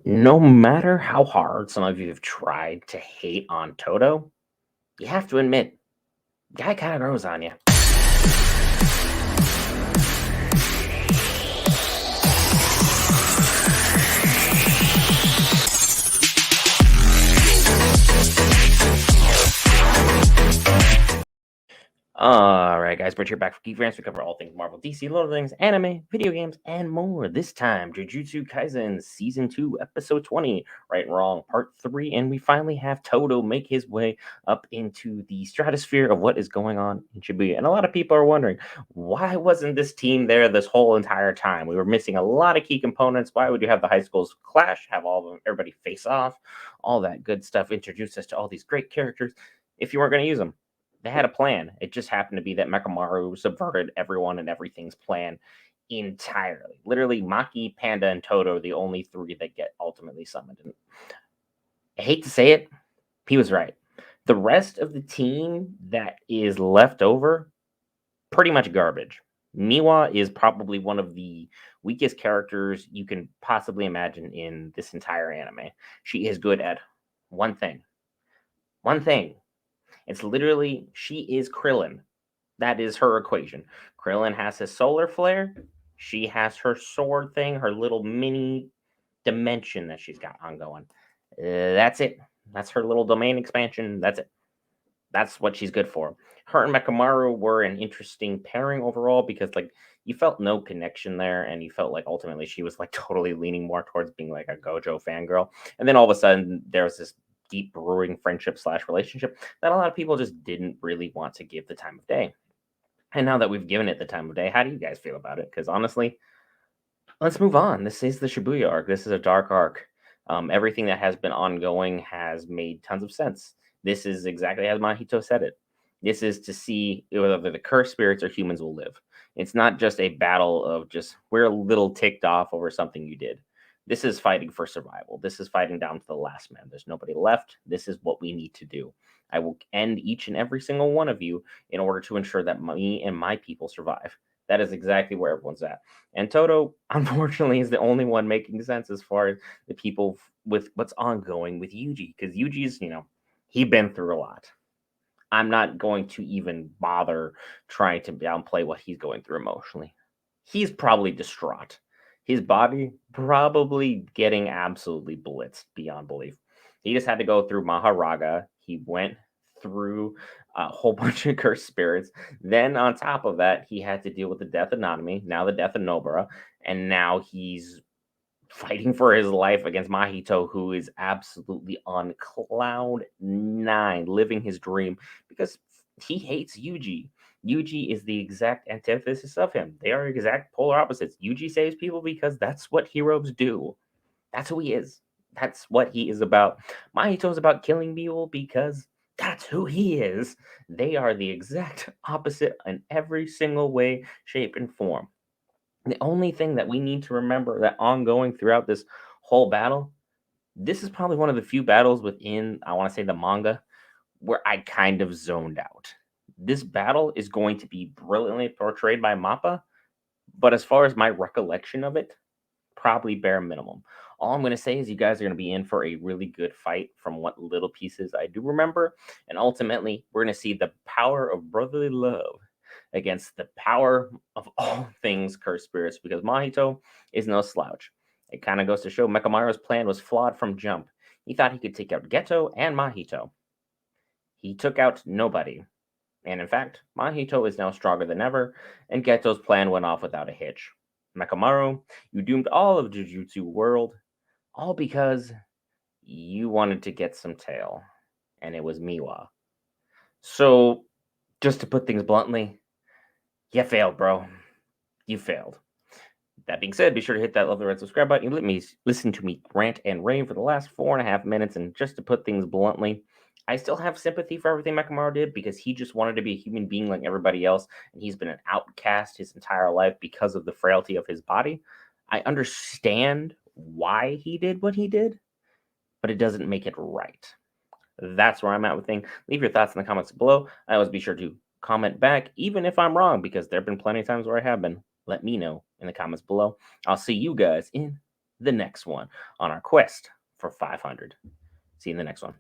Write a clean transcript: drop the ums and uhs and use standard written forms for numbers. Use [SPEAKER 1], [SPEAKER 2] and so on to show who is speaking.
[SPEAKER 1] No matter how hard some of you have tried to hate on Toto, you have to admit, guy kind of grows on you. Alright, guys, Bridge here back for Geek. We cover all things Marvel, DC, Lord of the Rings, anime, video games, and more. This time, JuJutsu Kaisen Season 2, Episode 20, Right and Wrong, Part 3, and we finally have Toto make his way up into the stratosphere of what is going on in Shibuya. And a lot of people are wondering, why wasn't this team there this whole entire time? We were missing a lot of key components. Why would you have the high schools clash, have all of them, everybody face off, all that good stuff, introduce us to all these great characters if you weren't going to use them? They had a plan. It just happened to be that Mekamaru subverted everyone and everything's plan entirely. Literally, Maki, Panda, and Toto are the only three that get ultimately summoned. And I hate to say it, he was right. The rest of the team that is left over, pretty much garbage. Miwa is probably one of the weakest characters you can possibly imagine in this entire anime. She is good at one thing. One thing. It's literally, she is Krillin. That is her equation. Krillin has his solar flare. She has her sword thing, her little mini dimension that she's got ongoing. That's it. That's her little domain expansion. That's it. That's what she's good for. Her and Mekamaru were an interesting pairing overall because, like, you felt no connection there, and you felt like ultimately she was like totally leaning more towards being like a Gojo fangirl. And then all of a sudden, there was this deep brewing friendship slash relationship that a lot of people just didn't really want to give the time of day. And now that we've given it the time of day, how do you guys feel about it? Because honestly, let's move on. This is the Shibuya arc. This is a dark arc. Everything that has been ongoing has made tons of sense. This is exactly as Mahito said it. This is to see whether the cursed spirits or humans will live. It's not just a battle of just we're a little ticked off over something you did. This is fighting for survival. This is fighting down to the last man. There's nobody left. This is what we need to do. I will end each and every single one of you in order to ensure that me and my people survive. That is exactly where everyone's at. And Toto, unfortunately, is the only one making sense as far as the people with what's ongoing with Yuji, because Yuji's, he been through a lot. I'm not going to even bother trying to downplay what he's going through emotionally. He's probably distraught. His body probably getting absolutely blitzed beyond belief. He just had to go through Maharaga. He went through a whole bunch of cursed spirits. Then on top of that, he had to deal with the death of Nanami, now the death of Nobara, and now he's fighting for his life against Mahito, who is absolutely on cloud nine, living his dream because he hates Yuji. Yuji is the exact antithesis of him. They are exact polar opposites. Yuji saves people because that's what heroes do. That's who he is. That's what he is about. Mahito is about killing people because that's who he is. They are the exact opposite in every single way, shape, and form. The only thing that we need to remember that ongoing throughout this whole battle, this is probably one of the few battles within, I want to say, the manga where I kind of zoned out. This battle is going to be brilliantly portrayed by Mappa, but as far as my recollection of it, probably bare minimum. All I'm going to say is you guys are going to be in for a really good fight from what little pieces I do remember. And ultimately, we're going to see the power of brotherly love against the power of all things cursed spirits because Mahito is no slouch. It kind of goes to show Mekamaru's plan was flawed from jump. He thought he could take out Geto and Mahito. He took out nobody. And in fact, Mahito is now stronger than ever, and Geto's plan went off without a hitch. Mekamaru, you doomed all of Jujutsu World, all because you wanted to get some tail, and it was Miwa. So, just to put things bluntly, you failed, bro. You failed. That being said, be sure to hit that love the red subscribe button. You let me listen to me rant and rave for the last 4.5 minutes, and just to put things bluntly, I still have sympathy for everything Mekamaru did because he just wanted to be a human being like everybody else, and he's been an outcast his entire life because of the frailty of his body. I understand why he did what he did, but it doesn't make it right. That's where I'm at with things. Leave your thoughts in the comments below. I always be sure to comment back, even if I'm wrong, because there have been plenty of times where I have been. Let me know in the comments below. I'll see you guys in the next one on our quest for 500. See you in the next one.